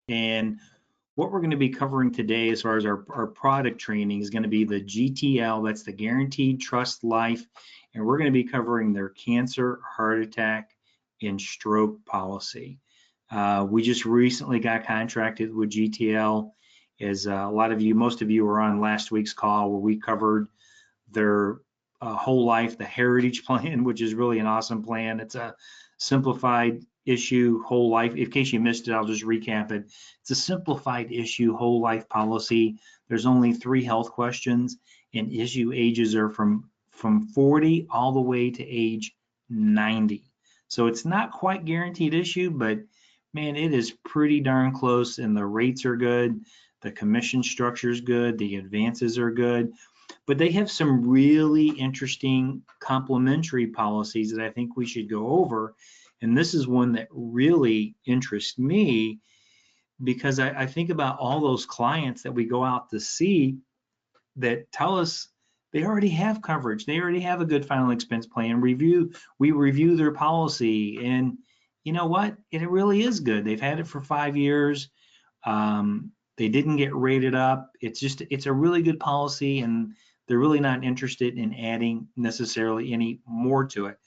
And what we're going to be covering today as far as our product training is going to be the GTL, that's the Guaranteed Trust Life, and we're going to be covering their cancer, heart attack, and stroke policy. We just recently got contracted with GTL, as a lot of you, most of you were on last week's call where we covered their whole life, the Heritage Plan, which is really an awesome plan. It's a simplified issue whole life. In case you missed it, I'll just recap it. It's a simplified issue whole life policy. There's only 3 health questions, and issue ages are from 40 all the way to age 90. So it's not quite guaranteed issue, but man, it is pretty darn close, and the rates are good. The commission structure is good. The advances are good. But they have some really interesting complementary policies that I think we should go over. And this is one that really interests me, because I think about all those clients that we go out to see that tell us they already have coverage. They already have a good final expense plan. We review their policy, and you know what? It really is good. They've had it for 5 years. They didn't get rated up. It's a really good policy, and they're really not interested in adding necessarily any more to it.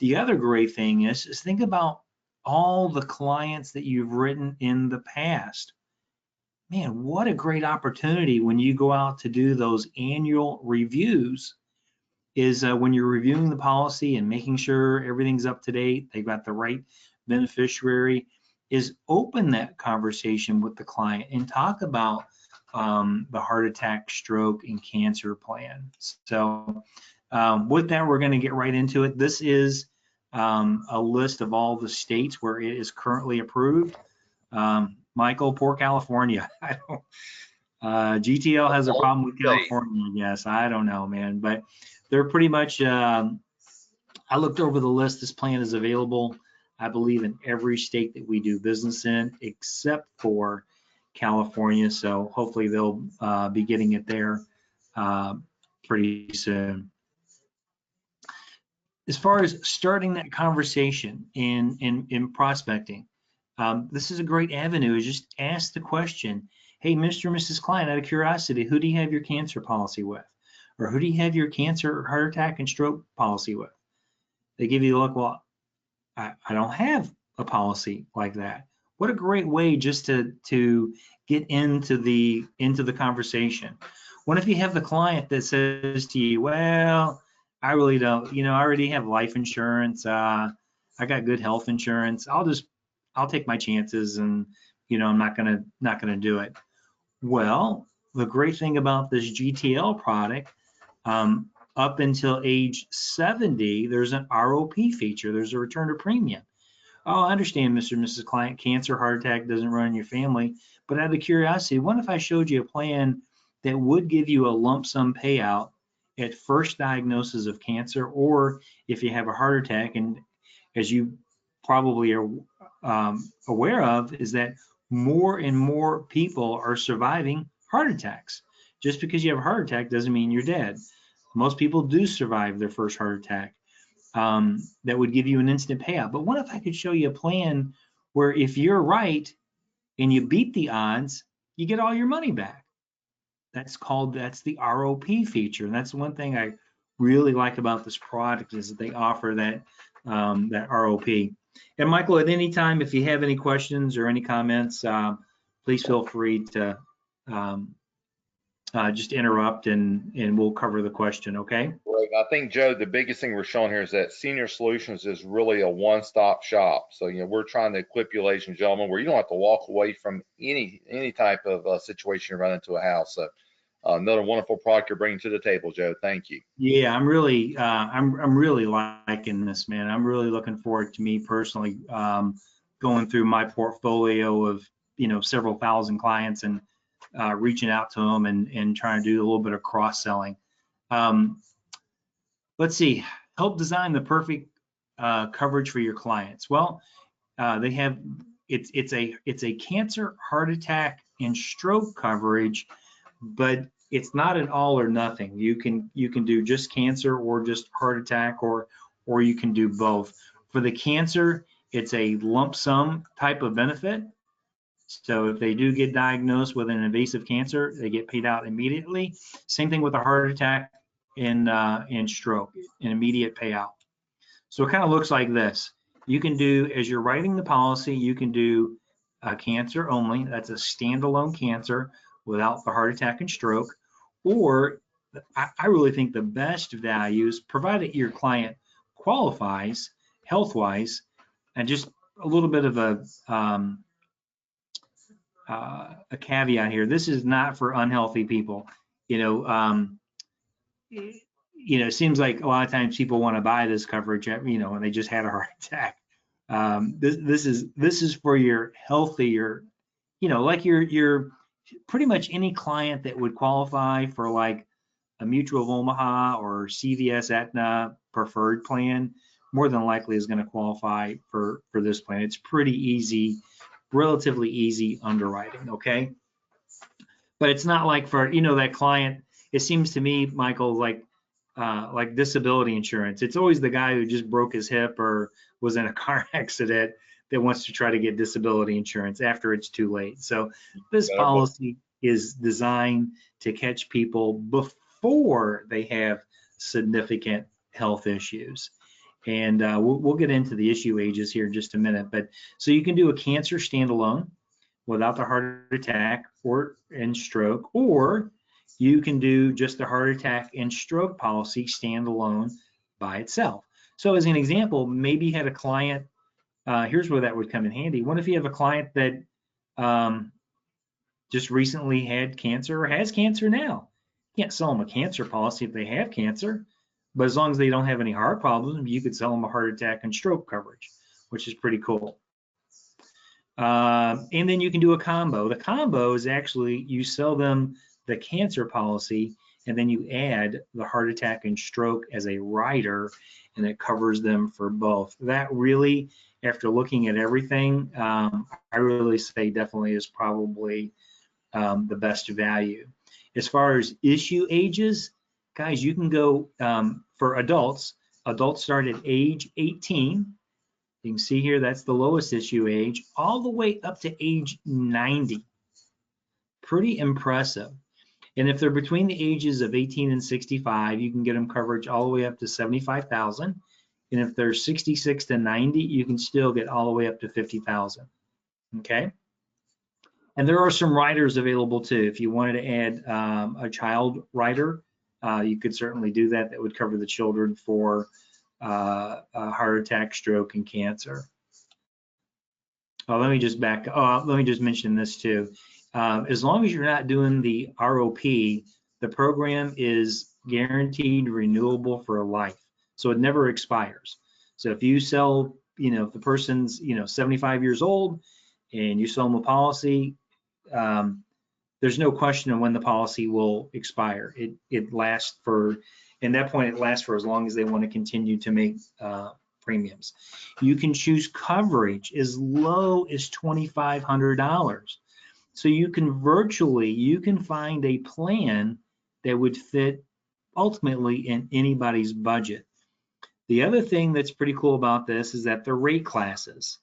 The other great thing is think about all the clients that you've written in the past. Man, what a great opportunity when you go out to do those annual reviews is when you're reviewing the policy and making sure everything's up to date, they've got the right beneficiary, is open that conversation with the client and talk about the heart attack, stroke, and cancer plan. So with that, we're going to get right into it. This is a list of all the states where it is currently approved. Michael, poor California. GTL has a problem with California. Yes, I don't know, man, but they're pretty much, I looked over the list. This plan is available, I believe, in every state that we do business in, except for California. So hopefully they'll be getting it there pretty soon. As far as starting that conversation in prospecting, this is a great avenue. Is just ask the question, hey, Mr. or Mrs. Client, out of curiosity, who do you have your cancer policy with? Or who do you have your cancer, heart attack, and stroke policy with? They give you the look, well, I don't have a policy like that. What a great way just to get into the conversation. What if you have the client that says to you, well, I really don't, I already have life insurance. I got good health insurance. I'll take my chances, and I'm not gonna do it. Well, the great thing about this GTL product, up until age 70, there's an ROP feature. There's a return to premium. Oh, I understand, Mr. and Mrs. Client, cancer, heart attack doesn't run in your family, but out of curiosity, what if I showed you a plan that would give you a lump sum payout at first diagnosis of cancer, or if you have a heart attack? And as you probably are aware of, is that more and more people are surviving heart attacks. Just because you have a heart attack doesn't mean you're dead. Most people do survive their first heart attack. That would give you an instant payout. But what if I could show you a plan where if you're right and you beat the odds, you get all your money back? That's the ROP feature. And that's one thing I really like about this product, is that they offer that ROP. And Michael, at any time, if you have any questions or any comments, please feel free to just interrupt, and we'll cover the question, okay? Right. I think, Joe, the biggest thing we're showing here is that Senior Solutions is really a one-stop shop. So, we're trying to equip you, ladies and gentlemen, where you don't have to walk away from any type of situation you run into a house. So, another wonderful product you're bringing to the table, Joe. Thank you. Yeah, I'm really liking this, man. I'm really looking forward to me personally going through my portfolio of several thousand clients and reaching out to them and trying to do a little bit of cross-selling. Let's see, help design the perfect coverage for your clients. Well, they have it's a cancer, heart attack, and stroke coverage, but it's not an all or nothing. You can do just cancer or just heart attack, or you can do both. For the cancer, it's a lump sum type of benefit. So if they do get diagnosed with an invasive cancer, they get paid out immediately. Same thing with a heart attack and stroke, an immediate payout. So it kind of looks like this. You can do, as you're writing the policy, you can do cancer only. That's a standalone cancer without the heart attack and stroke. Or I really think the best value is, provided your client qualifies health-wise, and just a little bit of a caveat here. This is not for unhealthy people. You know, it seems like a lot of times people want to buy this coverage, and they just had a heart attack. This is for your healthier, like your pretty much any client that would qualify for like a Mutual of Omaha or CVS Aetna preferred plan, more than likely is going to qualify for this plan. It's pretty easy, relatively easy underwriting, okay? But it's not like for, that client, it seems to me, Michael, like disability insurance. It's always the guy who just broke his hip or was in a car accident that wants to try to get disability insurance after it's too late. So this policy is designed to catch people before they have significant health issues. And we'll get into the issue ages here in just a minute. But so you can do a cancer standalone without the heart attack and stroke, or you can do just the heart attack and stroke policy standalone by itself. So as an example, maybe you had a client, here's where that would come in handy. What if you have a client that just recently had cancer or has cancer now? You can't sell them a cancer policy if they have cancer, but as long as they don't have any heart problems, you could sell them a heart attack and stroke coverage, which is pretty cool. And then you can do a combo. The combo is actually, you sell them the cancer policy, and then you add the heart attack and stroke as a rider, and it covers them for both. That really, after looking at everything, I really say definitely is probably the best value. As far as issue ages, guys, you can go for adults. Adults start at age 18. You can see here, that's the lowest issue age, all the way up to age 90. Pretty impressive. And if they're between the ages of 18 and 65, you can get them coverage all the way up to 75,000. And if they're 66 to 90, you can still get all the way up to 50,000. Okay. And there are some riders available too. If you wanted to add a child rider, you could certainly do that. That would cover the children for heart attack, stroke, and cancer. Let me just mention this too. As long as you're not doing the ROP, the program is guaranteed renewable for life. So it never expires. So if you sell, if the person's, 75 years old and you sell them a policy, there's no question of when the policy will expire. It lasts for, at that point, it lasts for as long as they want to continue to make premiums. You can choose coverage as low as $2,500. So you can find a plan that would fit ultimately in anybody's budget. The other thing that's pretty cool about this is that the rate classes.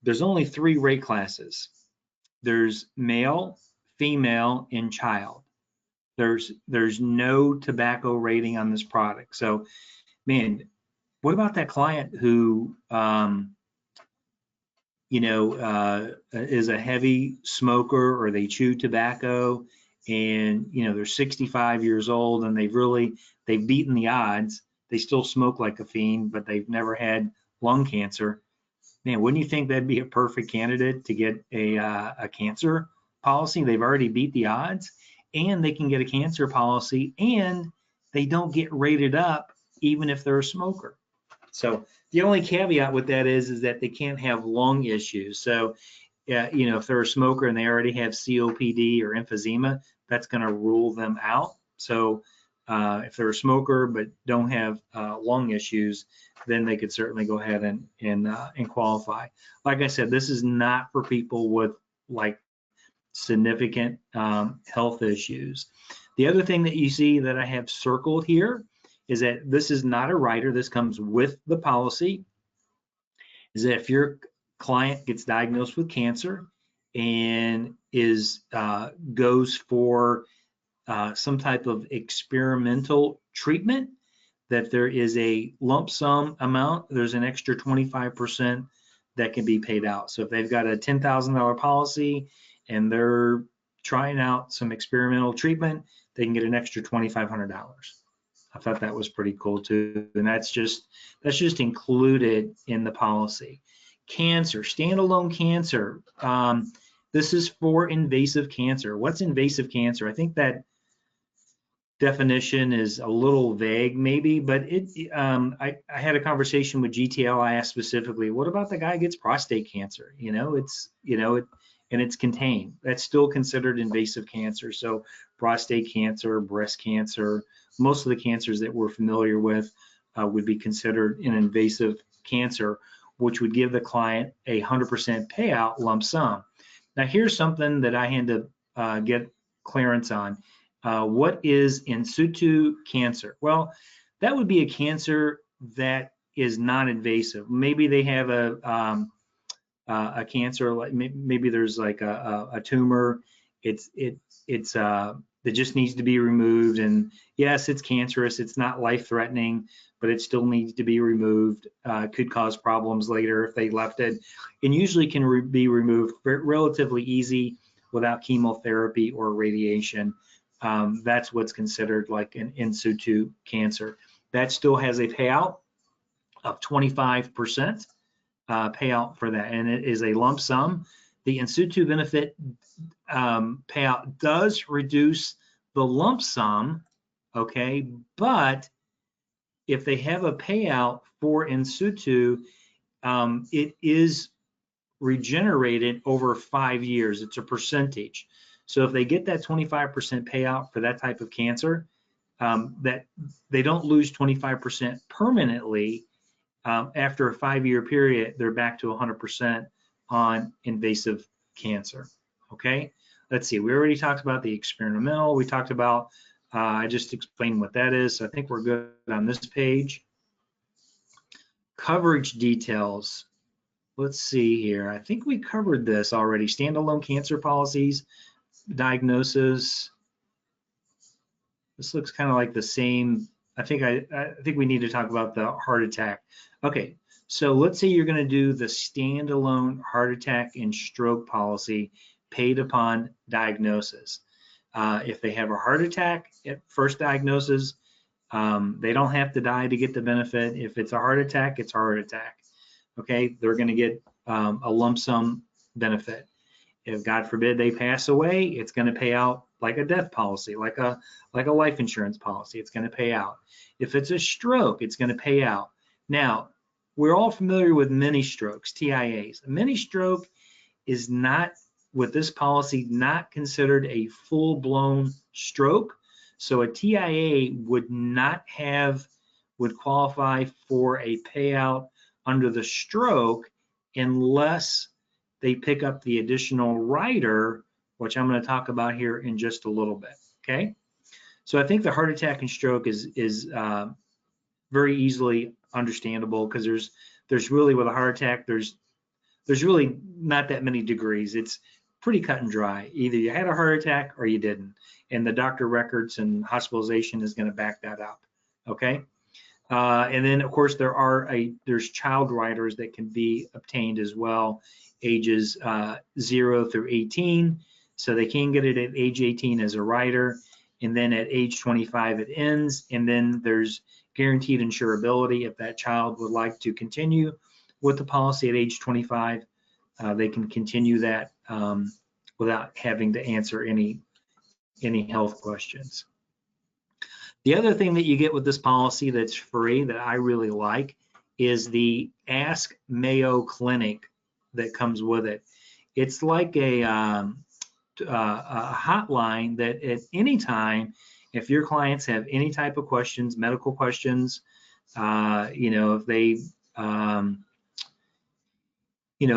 There's only 3 rate classes. There's male, female, and child. There's no tobacco rating on this product. So, man, what about that client who, is a heavy smoker, or they chew tobacco, and they're 65 years old and they've beaten the odds. They still smoke like a fiend, but they've never had lung cancer. Man, wouldn't you think that'd be a perfect candidate to get a cancer policy? They've already beat the odds, and they can get a cancer policy, and they don't get rated up even if they're a smoker. So the only caveat with that is that they can't have lung issues. So, if they're a smoker and they already have COPD or emphysema, that's going to rule them out. So if they're a smoker but don't have lung issues, then they could certainly go ahead and qualify. Like I said, this is not for people with like significant health issues. The other thing that you see that I have circled here is that this is not a rider. This comes with the policy. Is that if your client gets diagnosed with cancer and goes for some type of experimental treatment, that there is a lump sum amount, there's an extra 25% that can be paid out. So if they've got a $10,000 policy and they're trying out some experimental treatment, they can get an extra $2,500. I thought that was pretty cool too, and that's just included in the policy. Cancer, standalone cancer. This is for invasive cancer. What's invasive cancer? I think that definition is a little vague maybe, but I had a conversation with GTL. I asked specifically, what about the guy who gets prostate cancer? And it's contained. That's still considered invasive cancer. So prostate cancer, breast cancer, most of the cancers that we're familiar with would be considered an invasive cancer, which would give the client a 100% payout lump sum. Now here's something that I had to get clearance on. What is in situ cancer? Well, that would be a cancer that is non-invasive. Maybe they have a cancer, like maybe there's like a tumor. That just needs to be removed. And yes, it's cancerous. It's not life-threatening, but it still needs to be removed. Could cause problems later if they left it, and usually can be removed relatively easy without chemotherapy or radiation. That's what's considered like an in situ cancer. That still has a payout of 25% payout for that, and it is a lump sum. The in situ benefit payout does reduce the lump sum, okay, but if they have a payout for in situ, it is regenerated over 5 years. It's a percentage. So if they get that 25% payout for that type of cancer, that they don't lose 25% permanently. After a 5-year period, they're back to 100% on invasive cancer. Okay, let's see. We already talked about the experimental. We talked about, I just explained what that is. So I think we're good on this page. Coverage details. Let's see here. I think we covered this already. Standalone cancer policies, diagnosis. This looks kind of like the same. I think we need to talk about the heart attack. Okay, so let's say you're going to do the standalone heart attack and stroke policy paid upon diagnosis. If they have a heart attack at first diagnosis, they don't have to die to get the benefit. If it's a heart attack, it's a heart attack. Okay, they're going to get a lump sum benefit. If God forbid they pass away, it's going to pay out like a death policy, like a life insurance policy. It's going to pay out. If it's a stroke, it's going to pay out. Now, we're all familiar with mini strokes, TIAs. A mini stroke is not, with this policy, not considered a full-blown stroke. So a TIA would qualify for a payout under the stroke unless they pick up the additional rider, which I'm going to talk about here in just a little bit. Okay, so I think the heart attack and stroke is very easily understandable, because there's really, with a heart attack, there's really not that many degrees. It's pretty cut and dry. Either you had a heart attack or you didn't, and the doctor records and hospitalization is going to back that up. Okay. And then, of course, there's child riders that can be obtained as well, ages 0 through 18. So they can get it at age 18 as a rider, and then at age 25 it ends. And then there's guaranteed insurability. If that child would like to continue with the policy at age 25, they can continue that without having to answer any health questions. The other thing that you get with this policy that's free, that I really like, is the Ask Mayo Clinic that comes with it. It's like a hotline that at any time, if your clients have any type of questions, medical questions, if they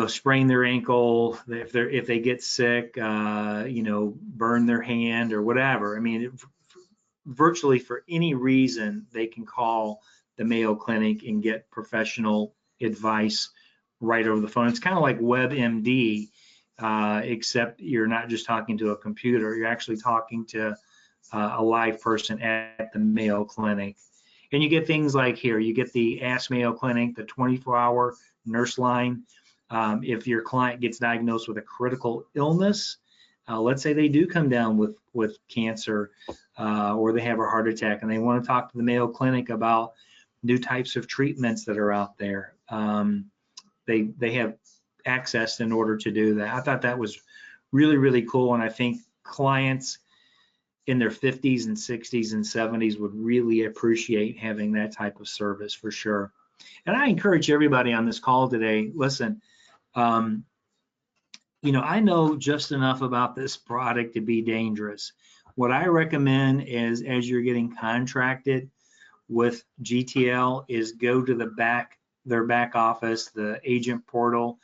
sprain their ankle, if they get sick, burn their hand or whatever. I mean, virtually for any reason, they can call the Mayo Clinic and get professional advice right over the phone. It's kind of like WebMD, except you're not just talking to a computer, you're actually talking to a live person at the Mayo Clinic. And you get things like here, you get the Ask Mayo Clinic, the 24-hour nurse line. If your client gets diagnosed with a critical illness, let's say they do come down with cancer or they have a heart attack and they want to talk to the Mayo Clinic about new types of treatments that are out there. They have access in order to do that. I thought that was really, really cool. And I think clients in their 50s and 60s and 70s would really appreciate having that type of service for sure. And I encourage everybody on this call today, listen, I know just enough about this product to be dangerous. What I recommend is, as you're getting contracted with GTL, is go to their back office, the agent portal,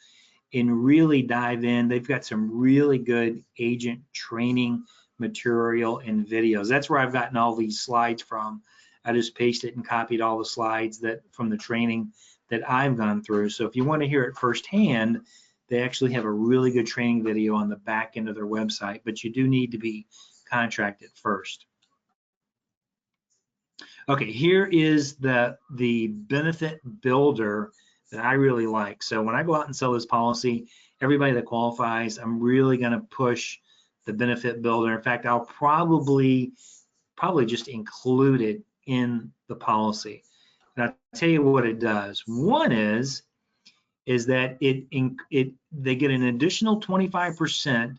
and really dive in. They've got some really good agent training material and videos. That's where I've gotten all these slides from. I just pasted and copied all the slides that from the training that I've gone through. So if you want to hear it firsthand, they actually have a really good training video on the back end of their website, but you do need to be contracted first. Okay, here is the benefit builder that I really like. So when I go out and sell this policy, everybody that qualifies, I'm really going to push the benefit builder. In fact, I'll probably just include it in the policy. And I'll tell you what it does. One is that they get an additional 25%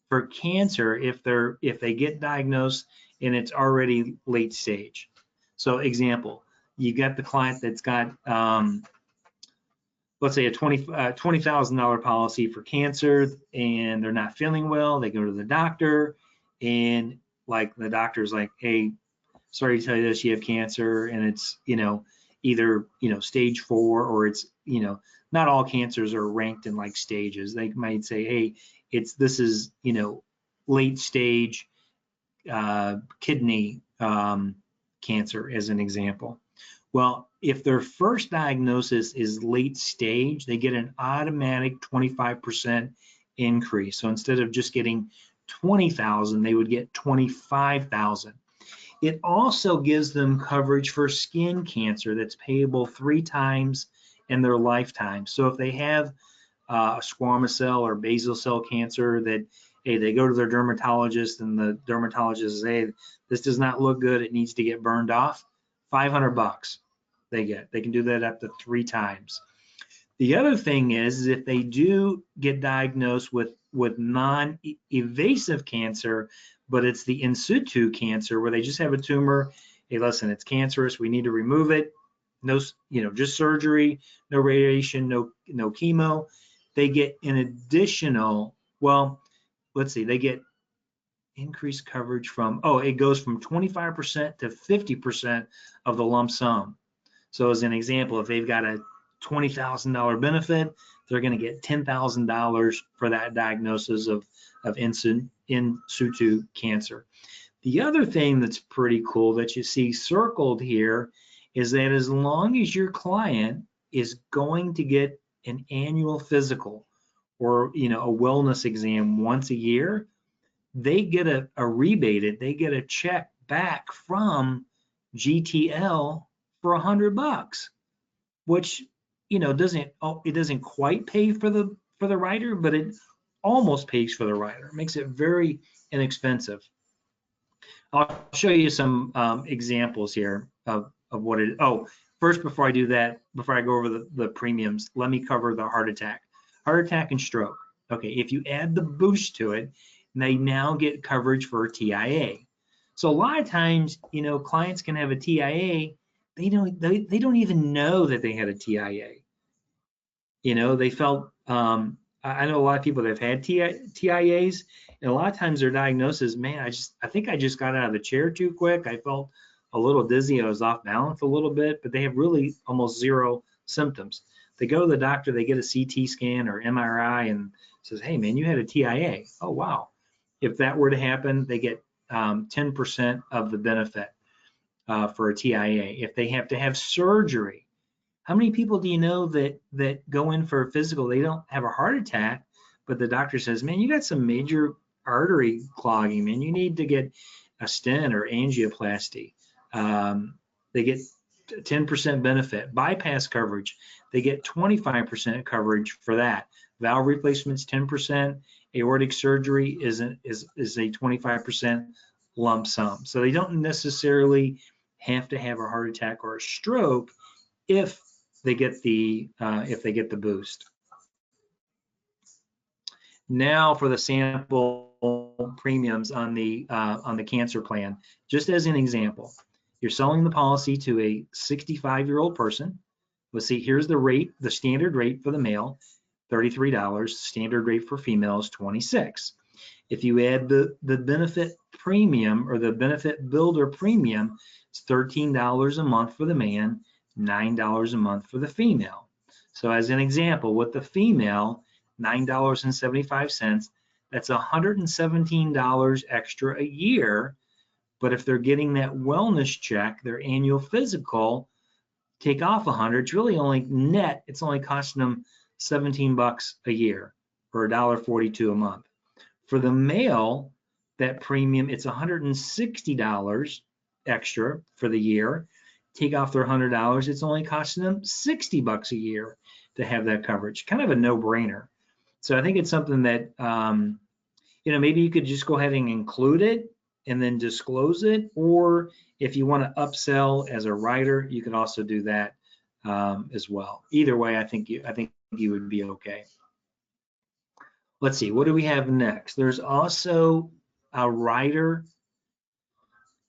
for cancer if they get diagnosed and it's already late stage. So example, you got the client that's got let's say a $20,000 policy for cancer and they're not feeling well. They go to the doctor and like the doctor's like, hey, sorry to tell you this, you have cancer and it's, either, stage 4 or it's, not all cancers are ranked in like stages. They might say, hey, this is, late stage kidney cancer as an example. Well, if their first diagnosis is late stage, they get an automatic 25% increase. So instead of just getting 20,000, they would get 25,000. It also gives them coverage for skin cancer that's payable 3 times in their lifetime. So if they have a squamous cell or basal cell cancer that, hey, they go to their dermatologist and the dermatologist says, hey, this does not look good, it needs to get burned off, $500 they get. They can do that up to 3 times. The other thing is if they do get diagnosed with non-invasive cancer, but it's the in situ cancer where they just have a tumor, hey, listen, it's cancerous, we need to remove it, no, just surgery, no radiation, no chemo, they get an additional, well, let's see, they get increased coverage from, it goes from 25% to 50% of the lump sum. So as an example, if they've got a $20,000 benefit, they're going to get $10,000 for that diagnosis of in situ cancer. The other thing that's pretty cool that you see circled here is that as long as your client is going to get an annual physical or a wellness exam once a year, they get a rebate, they get a check back from GTL for $100, which it doesn't quite pay for the rider, but it almost pays for the rider. It makes it very inexpensive. I'll show you some examples here of what it. First, before I do that, before I go over the premiums, let me cover the heart attack and stroke. Okay, if you add the boost to it, they now get coverage for TIA. So a lot of times, clients can have a TIA. They don't even know that they had a TIA. They felt, I know a lot of people that have had TIAs, and a lot of times their diagnosis, man, I think I just got out of the chair too quick. I felt a little dizzy. I was off balance a little bit, but they have really almost zero symptoms. They go to the doctor, they get a CT scan or MRI and says, hey man, you had a TIA. Oh, wow. If that were to happen, they get 10% of the benefit for a TIA. If they have to have surgery, how many people do you know that go in for a physical, they don't have a heart attack, but the doctor says, man, you got some major artery clogging, man. You need to get a stent or angioplasty. They get 10% benefit. Bypass coverage, they get 25% coverage for that. Valve replacements, 10%. Aortic surgery is a 25% lump sum. So they don't necessarily have to have a heart attack or a stroke if they get the boost. Now for the sample premiums on the cancer plan. Just as an example, you're selling the policy to a 65-year-old person. Let's see, here's the rate, the standard rate for the male, $33. Standard rate for females, $26. If you add the benefit premium or the benefit builder premium, it's $13 a month for the man, $9 a month for the female. So as an example, with the female, $9.75, that's $117 extra a year. But if they're getting that wellness check, their annual physical, take off 100, it's really only net, it's only costing them 17 bucks a year or $1.42 a month. For the male, that premium, it's $160 extra for the year. Take off their $100, it's only costing them 60 bucks a year to have that coverage. Kind of a no-brainer. So I think it's something that, maybe you could just go ahead and include it and then disclose it. Or if you want to upsell as a writer, you can also do that as well. Either way, I think you would be okay. Let's see, what do we have next? There's also a rider.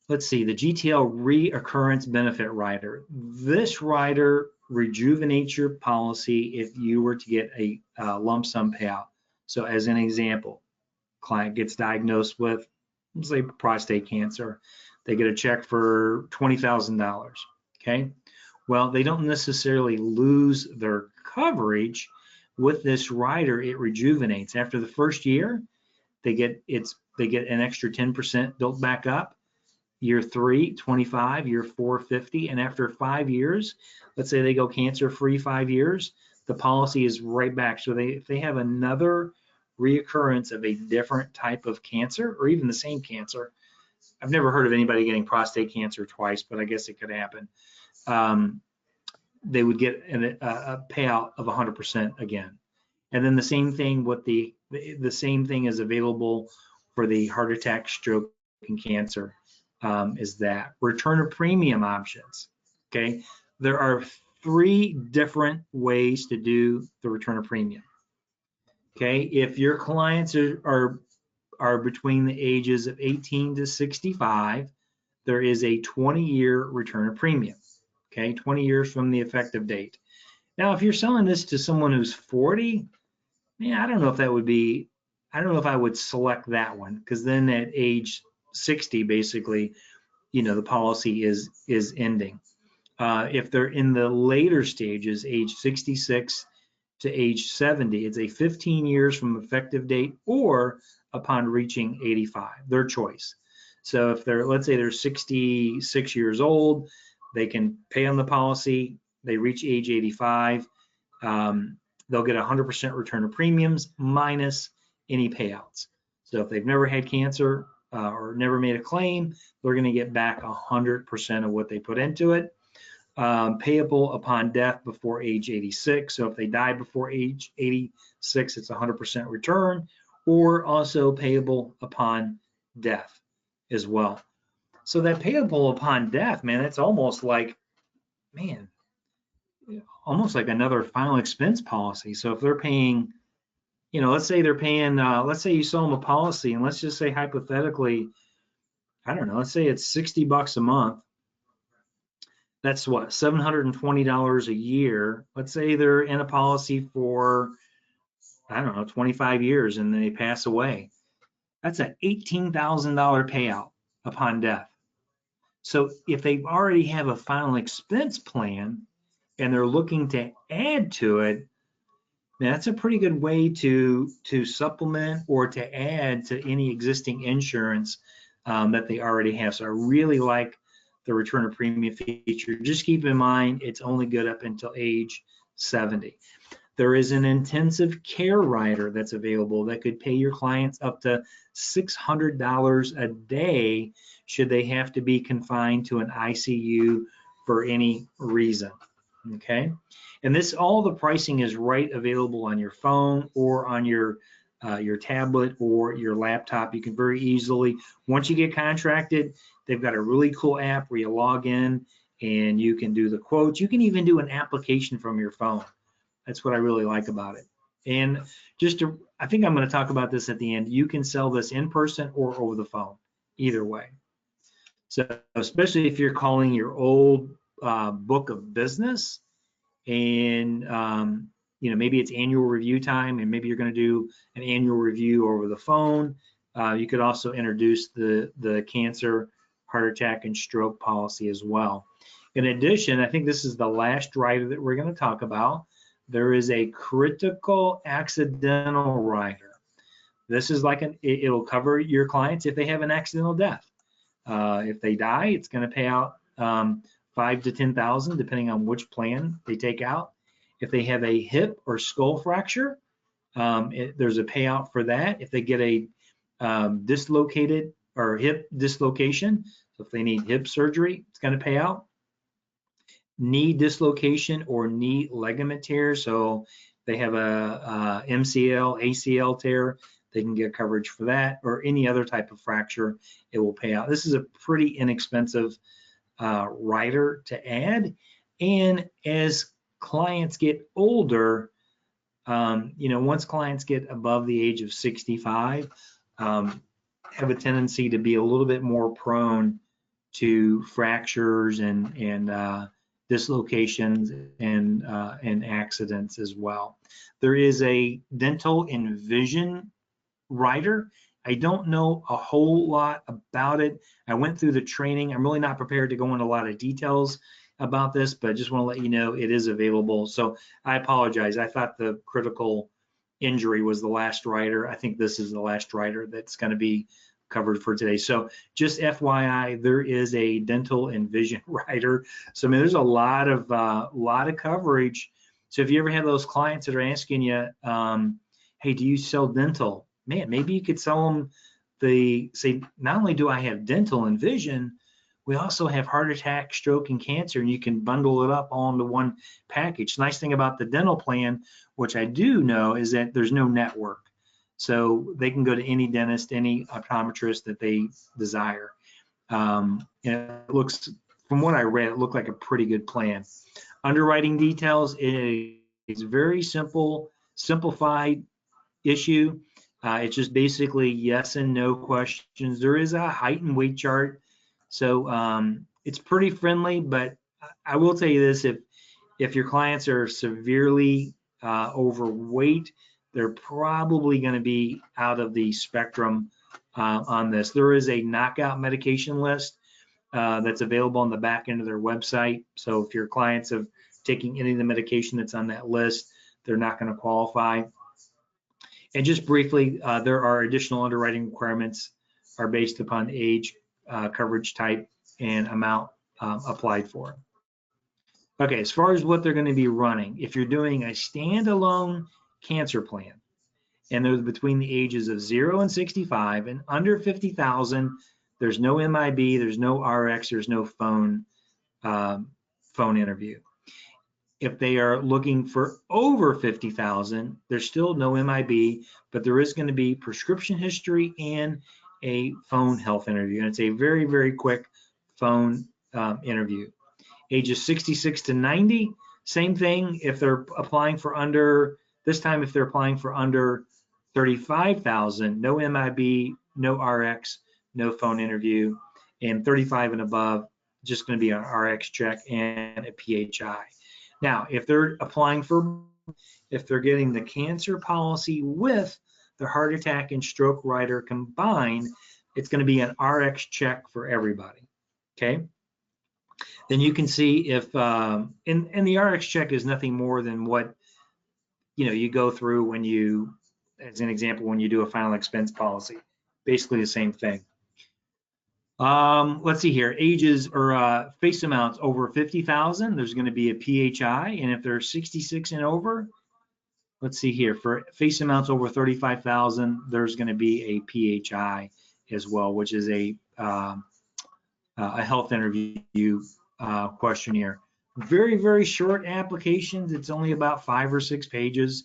Let's see, the GTL reoccurrence benefit rider. This rider rejuvenates your policy if you were to get a lump sum payout. So as an example, client gets diagnosed with, let's say, prostate cancer. They get a check for $20,000, okay? Well, they don't necessarily lose their coverage. With this rider, it rejuvenates. After the first year, they get an extra 10% built back up. Year 3, 25, year 4, 50, and after 5 years, let's say they go cancer-free 5 years, the policy is right back. So if they have another reoccurrence of a different type of cancer, or even the same cancer, I've never heard of anybody getting prostate cancer twice, but I guess it could happen. They would get a payout of 100% again. And then the same thing with the same thing is available for the heart attack, stroke, and cancer. Is that return of premium options. Okay, there are 3 different ways to do the return of premium. Okay, if your clients are between the ages of 18 to 65, there is a 20-year return of premium. Okay, 20 years from the effective date. Now, if you're selling this to someone who's 40, man, I don't know if I would select that one, because then at age 60, basically, the policy is ending. If they're in the later stages, age 66 to age 70, it's a 15 years from effective date or upon reaching 85, their choice. So if let's say they're 66 years old, they can pay on the policy, they reach age 85, they'll get 100% return of premiums minus any payouts. So if they've never had cancer or never made a claim, they're going to get back 100% of what they put into it. Payable upon death before age 86. So if they die before age 86, it's 100% return, or also payable upon death as well. So that payable upon death, man, it's almost like another final expense policy. So if they're paying, let's say they're paying, let's say you sell them a policy, and let's just say hypothetically, I don't know, let's say it's 60 bucks a month. That's what, $720 a year. Let's say they're in a policy for, I don't know, 25 years and they pass away. That's an $18,000 payout upon death. So if they already have a final expense plan and they're looking to add to it, that's a pretty good way to supplement or to add to any existing insurance that they already have. So I really like the return of premium feature. Just keep in mind, it's only good up until age 70. There is an intensive care rider that's available that could pay your clients up to $600 a day should they have to be confined to an ICU for any reason. Okay, and this, all the pricing is right available on your phone or on your tablet or your laptop. You can very easily, once you get contracted, they've got a really cool app where you log in and you can do the quotes. You can even do an application from your phone. That's what I really like about it. And I think I'm going to talk about this at the end. You can sell this in person or over the phone, either way. So especially if you're calling your old book of business, and maybe it's annual review time, and maybe you're going to do an annual review over the phone. You could also introduce the cancer, heart attack, and stroke policy as well. In addition, I think this is the last rider that we're going to talk about. There is a critical accidental rider. This is like it'll cover your clients if they have an accidental death. If they die, it's going to pay out 5 to 10,000, depending on which plan they take out. If they have a hip or skull fracture, there's a payout for that. If they get a dislocated or hip dislocation, so if they need hip surgery, it's going to pay out. Knee dislocation or knee ligament tear, so they have a MCL, ACL tear, they can get coverage for that, or any other type of fracture, it will pay out. This is a pretty inexpensive rider to add. And as clients get older, once clients get above the age of 65, have a tendency to be a little bit more prone to fractures and dislocations and accidents as well. There is a dental and vision rider. I don't know a whole lot about it. I went through the training. I'm really not prepared to go into a lot of details about this, but I just want to let you know it is available. So I apologize. I thought the critical injury was the last rider. I think this is the last rider that's going to be covered for today. So just FYI, there is a dental and vision rider. So I mean, there's a lot of coverage. So if you ever have those clients that are asking you, hey, do you sell dental? Man, maybe you could sell them say, not only do I have dental and vision, we also have heart attack, stroke, and cancer, and you can bundle it up all into one package. Nice thing about the dental plan, which I do know, is that there's no network. So they can go to any dentist, any optometrist that they desire. And it looks, from what I read, it looked like a pretty good plan. Underwriting details is very simplified issue. It's just basically yes and no questions. There is a height and weight chart. So it's pretty friendly, but I will tell you this, if your clients are severely overweight, they're probably going to be out of the spectrum on this. There is a knockout medication list that's available on the back end of their website. So if your clients have taken any of the medication that's on that list, they're not going to qualify. And just briefly, there are additional underwriting requirements are based upon age, coverage type, and amount applied for. Okay, as far as what they're going to be running, if you're doing a standalone cancer plan, and they're between the ages of 0 and 65 and under 50,000, there's no MIB, there's no RX, there's no phone interview. If they are looking for over 50,000, there's still no MIB, but there is going to be prescription history and a phone health interview. And it's a very, very quick phone interview. Ages 66 to 90, same thing. If they're applying for under, this time if they're applying for under 35,000, no MIB, no RX, no phone interview, and 35 and above, just going to be an RX check and a PHI. Now, if they're getting the cancer policy with the heart attack and stroke rider combined, it's going to be an RX check for everybody. Okay. Then you can see if, and the RX check is nothing more than what, you go through when you, as an example, when you do a final expense policy, basically the same thing. Let's see here, ages or face amounts over 50,000, there's going to be a PHI, and if they're 66 and over, let's see here, for face amounts over 35,000, there's going to be a PHI as well, which is a health interview questionnaire. Very, very short applications. It's only about 5 or 6 pages.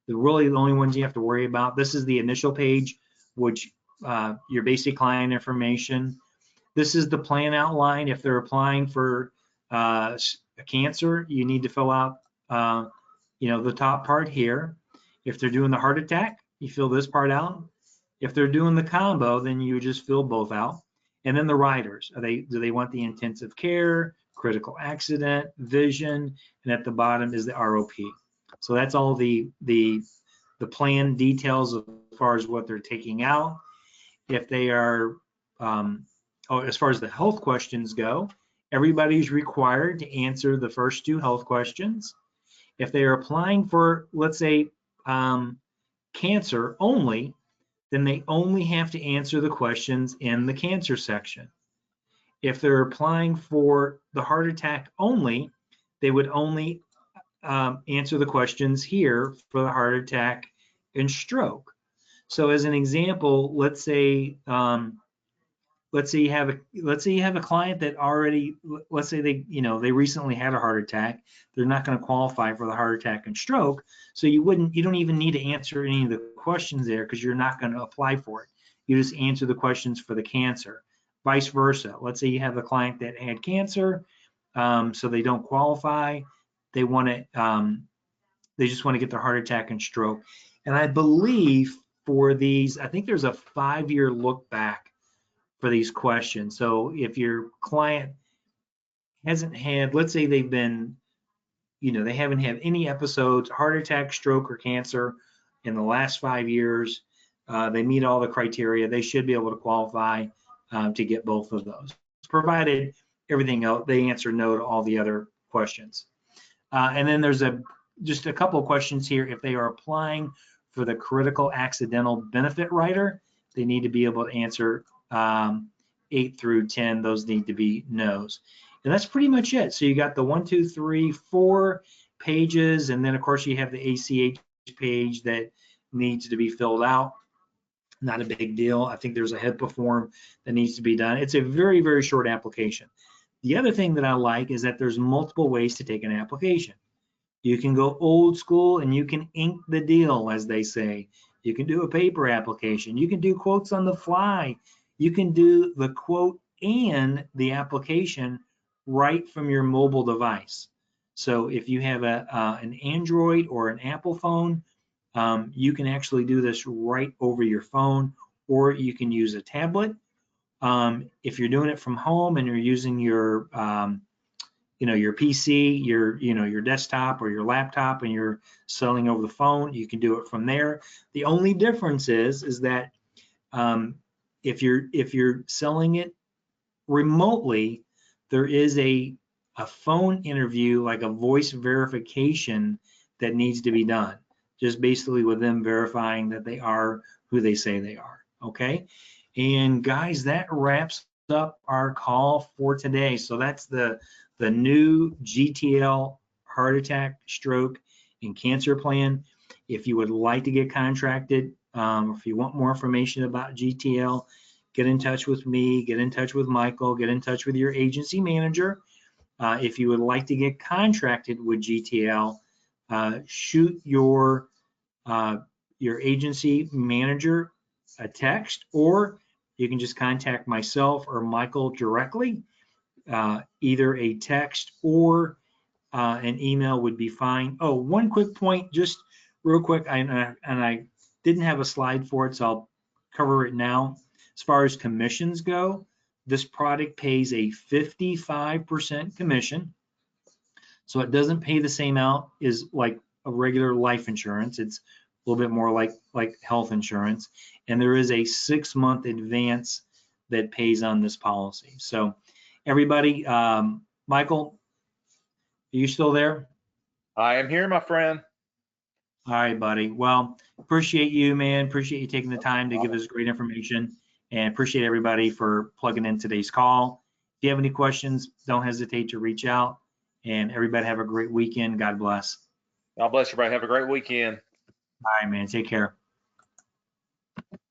The really the only ones you have to worry about. This is the initial page, which your basic client information. This is the plan outline. If they're applying for cancer, you need to fill out, the top part here. If they're doing the heart attack, you fill this part out. If they're doing the combo, then you just fill both out. And then the riders, do they want the intensive care, critical accident, vision, and at the bottom is the ROP. So that's all the plan details as far as what they're taking out. If they are, as far as the health questions go, everybody's required to answer the first 2 health questions. If they are applying for, let's say, cancer only, then they only have to answer the questions in the cancer section. If they're applying for the heart attack only, they would only answer the questions here for the heart attack and stroke. So as an example, let's say you have a client that already, let's say they recently had a heart attack. They're not going to qualify for the heart attack and stroke. So you don't even need to answer any of the questions there because you're not going to apply for it. You just answer the questions for the cancer. Vice versa. Let's say you have a client that had cancer, so they don't qualify. They just want to get their heart attack and stroke. And I believe for these, I think there's a 5-year look back for these questions. So if your client hasn't had, let's say they've been, they haven't had any episodes, heart attack, stroke, or cancer in the last 5 years, they meet all the criteria, they should be able to qualify to get both of those, provided everything else, they answer no to all the other questions. And then there's just a couple of questions here. If they are applying for the critical accidental benefit rider, they need to be able to answer 8 through 10. Those need to be no's. And that's pretty much it. So you got the 1, 2, 3, 4 pages, and then of course you have the ACH page that needs to be filled out. Not a big deal. I think there's a HIPAA form that needs to be done. It's a very, very short application. The other thing that I like is that there's multiple ways to take an application. You can go old school and you can ink the deal, as they say. You can do a paper application. You can do quotes on the fly. You can do the quote and the application right from your mobile device. So if you have an Android or an Apple phone, you can actually do this right over your phone, or you can use a tablet. If you're doing it from home and you're using your your PC, your desktop or your laptop, and you're selling over the phone, you can do it from there. The only difference is that if you're selling it remotely, there is a phone interview, like a voice verification, that needs to be done. Just basically with them verifying that they are who they say they are. Okay, and guys, that wraps up our call for today. So that's the new GTL heart attack, stroke, and cancer plan. If you would like to get contracted, if you want more information about GTL, get in touch with me, get in touch with Michael, get in touch with your agency manager. If you would like to get contracted with GTL, shoot your agency manager a text, or you can just contact myself or Michael directly. Either a text or an email would be fine. Oh, one quick point, just real quick, and I didn't have a slide for it, so I'll cover it now. As far as commissions go, this product pays a 55% commission. So it doesn't pay the same out as like a regular life insurance. It's a little bit more like health insurance. And there is a 6-month advance that pays on this policy. So everybody, Michael, are you still there? I am here, my friend. All right, buddy. Well, appreciate you, man. Appreciate you taking the time to give us great information, and appreciate everybody for plugging in today's call. If you have any questions, don't hesitate to reach out, and everybody have a great weekend. God bless. God bless everybody. Have a great weekend. All right, man. Take care.